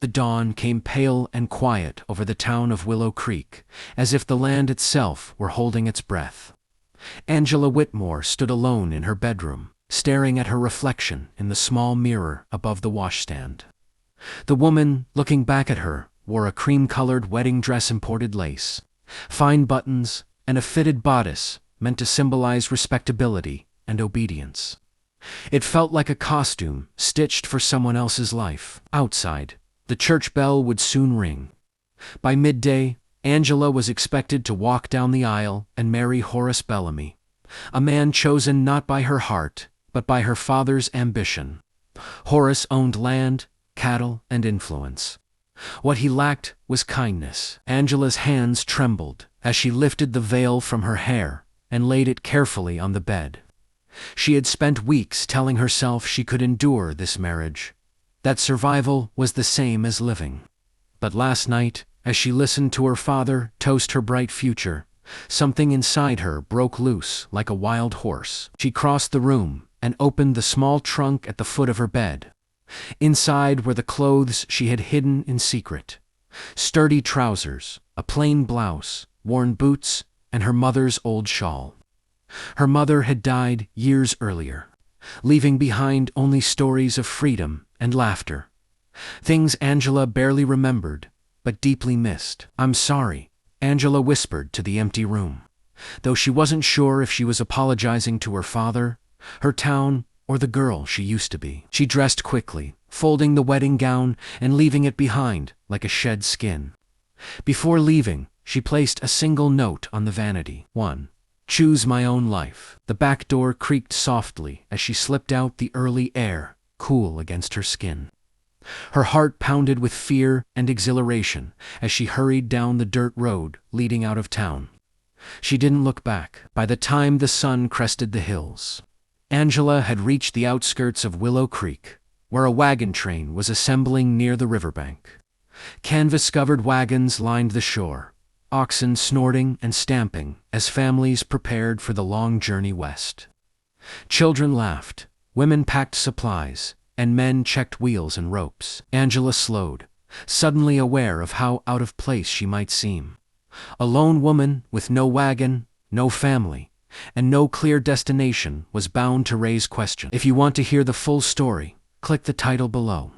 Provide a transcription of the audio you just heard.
The dawn came pale and quiet over the town of Willow Creek, as if the land itself were holding its breath. Angela Whitmore stood alone in her bedroom, staring at her reflection in the small mirror above the washstand. The woman, looking back at her, wore a cream-colored wedding dress imported lace, fine buttons, and a fitted bodice meant to symbolize respectability and obedience. It felt like a costume stitched for someone else's life. Outside, the church bell would soon ring. By midday, Angela was expected to walk down the aisle and marry Horace Bellamy, a man chosen not by her heart, but by her father's ambition. Horace owned land, cattle, and influence. What he lacked was kindness. Angela's hands trembled as she lifted the veil from her hair and laid it carefully on the bed. She had spent weeks telling herself she could endure this marriage, that survival was the same as living. But last night, as she listened to her father toast her bright future, something inside her broke loose like a wild horse. She crossed the room and opened the small trunk at the foot of her bed. Inside were the clothes she had hidden in secret: sturdy trousers, a plain blouse, worn boots, and her mother's old shawl. Her mother had died years earlier, leaving behind only stories of freedom and laughter. Things Angela barely remembered, but deeply missed. "I'm sorry," Angela whispered to the empty room, though she wasn't sure if she was apologizing to her father, her town, or the girl she used to be. She dressed quickly, folding the wedding gown and leaving it behind like a shed skin. Before leaving, she placed a single note on the vanity. 1. Choose my own life. The back door creaked softly as she slipped out, the early air cool against her skin. Her heart pounded with fear and exhilaration as she hurried down the dirt road leading out of town. She didn't look back. By the time the sun crested the hills, Angela had reached the outskirts of Willow Creek, where a wagon train was assembling near the riverbank. Canvas-covered wagons lined the shore, oxen snorting and stamping as families prepared for the long journey west. Children laughed, women packed supplies, and men checked wheels and ropes. Angela slowed, suddenly aware of how out of place she might seem. A lone woman with no wagon, no family, and no clear destination was bound to raise questions. If you want to hear the full story, click the title below.